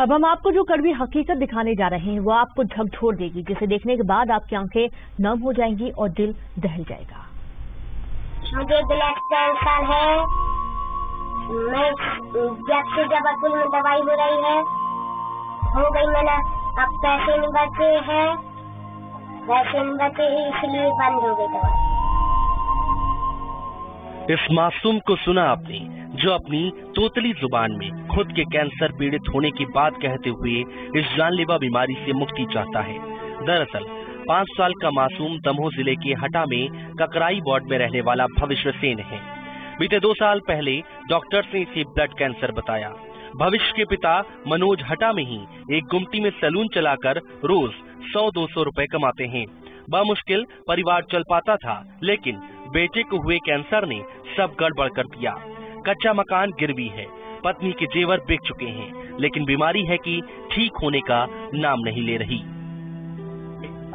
अब हम आपको जो कड़वी हकीकत दिखाने जा रहे हैं वो आपको झकझोर देगी, जिसे देखने के बाद आपकी आंखें नम हो जाएंगी और दिल दहल जाएगा। मुझे ब्लड कैंसर है। मैं जब से जबलपुर में दवाई हो रही है हो गई मैंने, अब पैसे नहीं बचे हैं, पैसे नहीं बचे इसलिए बंद हो गई दवाई। इस मासूम को सुना आपने, जो अपनी तोतली जुबान में खुद के कैंसर पीड़ित होने की बात कहते हुए इस जानलेवा बीमारी से मुक्ति चाहता है। दरअसल 5 साल का मासूम दमोह जिले के हटा में ककराई वार्ड में रहने वाला भविष्य सेन है। बीते 2 साल पहले डॉक्टर्स ने इसे ब्लड कैंसर बताया। भविष्य के पिता मनोज हटा में ही एक गुमटी में सैलून चलाकर रोज 100-200 रुपए कमाते हैं। बामुश्किल परिवार चल पाता था, लेकिन बेटे को हुए कैंसर ने सब गड़बड़ कर दिया। कच्चा मकान गिरवी है, पत्नी के जेवर बिक चुके हैं, लेकिन बीमारी है कि ठीक होने का नाम नहीं ले रही।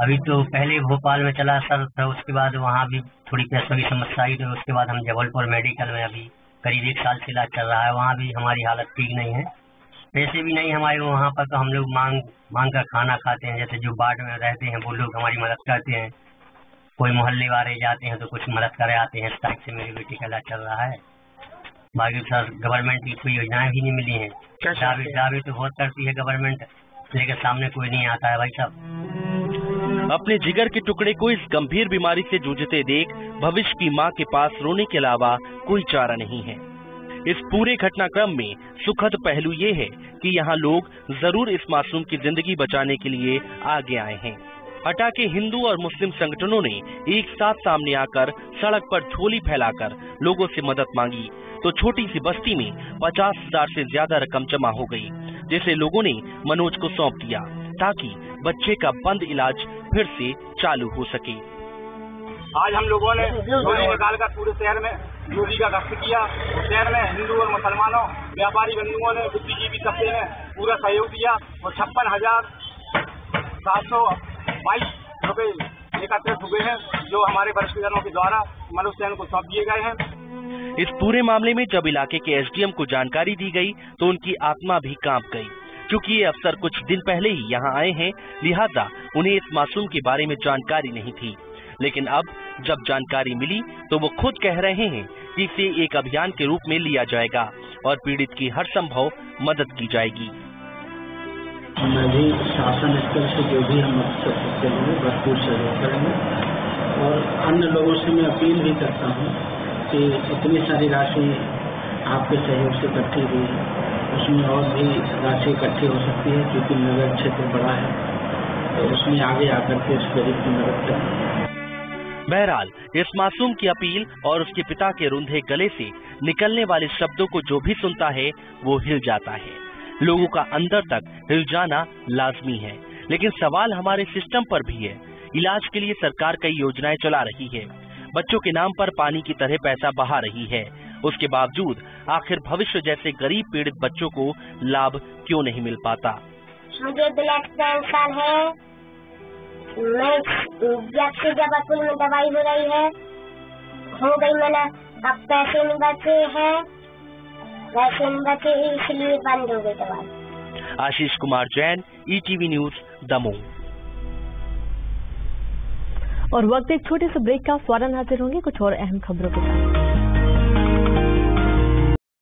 अभी तो पहले भोपाल में चला सर था, उसके बाद वहाँ भी थोड़ी पैसों की समस्या आई, तो उसके बाद हम जबलपुर मेडिकल में अभी करीब 1 साल से इलाज चल रहा है। वहाँ भी हमारी हालत ठीक नहीं है, पैसे भी नहीं हमारे वहाँ पर, तो हम लोग मांग कर खाना खाते हैं। जैसे जो वार्ड में रहते हैं वो लोग हमारी मदद करते हैं, कोई मोहल्ले वाले जाते हैं तो कुछ मदद करे आते हैं। इस टाइप से मेरी बेटी का इलाज चल रहा है। बाकी सर गवर्नमेंट की कोई योजनाएं भी नहीं मिली है। दावे तो बहुत करती है गवर्नमेंट, लेकिन सामने कोई नहीं आता है भाई साहब। अपने जिगर के टुकड़े को इस गंभीर बीमारी से जूझते देख भविष्य की मां के पास रोने के अलावा कोई चारा नहीं है। इस पूरे घटनाक्रम में सुखद पहलू ये है कि यहाँ लोग जरूर इस मासूम की जिंदगी बचाने के लिए आगे आए हैं। हटा के हिंदू और मुस्लिम संगठनों ने एक साथ सामने आकर सड़क पर झोली फैलाकर लोगों से मदद मांगी, तो छोटी सी बस्ती में 50,000 से ज्यादा रकम जमा हो गई, जिसे लोगों ने मनोज को सौंप दिया ताकि बच्चे का बंद इलाज फिर से चालू हो सके। आज हम लोगों ने झोली निकालकर पूरे शहर में झोली का गश्त किया। शहर में हिंदू और मुसलमानों, व्यापारी बंधुओं ने, बुद्धिजीवी तबके ने पूरा सहयोग दिया और 56,722 रुपए एकत्रित हुए हैं, जो हमारे वरिष्ठजनों के द्वारा मनोज सेन को सौंप दिए गए हैं। इस पूरे मामले में जब इलाके के एसडीएम को जानकारी दी गई तो उनकी आत्मा भी कांप गई। क्योंकि ये अफसर कुछ दिन पहले ही यहाँ आए हैं, लिहाजा उन्हें इस मासूम के बारे में जानकारी नहीं थी। लेकिन अब जब जानकारी मिली तो वो खुद कह रहे हैं कि इसे एक अभियान के रूप में लिया जाएगा और पीड़ित की हर संभव मदद की जाएगी। मैं भी शासन स्तर से जो भी हम मदद कर सकते हैं भरपूर सहयोग करेंगे, और अन्य लोगों से मैं अपील भी करता हूँ कि इतनी सारी राशि आपके सहयोग से इकट्ठी हुई है, उसमें और भी राशि इकट्ठी हो सकती है, क्योंकि नगर क्षेत्र बड़ा है, तो उसमें आगे आकर के उस गरीब की मदद करें। बहरहाल इस मासूम की अपील और उसके पिता के रुंधे गले से निकलने वाले शब्दों को जो भी सुनता है वो हिल जाता है। लोगों का अंदर तक हिल जाना लाजमी है, लेकिन सवाल हमारे सिस्टम पर भी है। इलाज के लिए सरकार कई योजनाएं चला रही है, बच्चों के नाम पर पानी की तरह पैसा बहा रही है, उसके बावजूद आखिर भविष्य जैसे गरीब पीड़ित बच्चों को लाभ क्यों नहीं मिल पाता। मुझे ब्लड कैंसर है। मैं जब से जबलपुर में दवाई हो रही है हो गई मैंने, अब पैसे नहीं बचे हैं, पैसे नहीं बचे इसलिए बंद हो गई दवाई। Ashish Kumar Jain, ETV news, Damoh. और वक्त एक छोटे से ब्रेक का, फौरन हाजिर होंगे कुछ और अहम खबरों के साथ।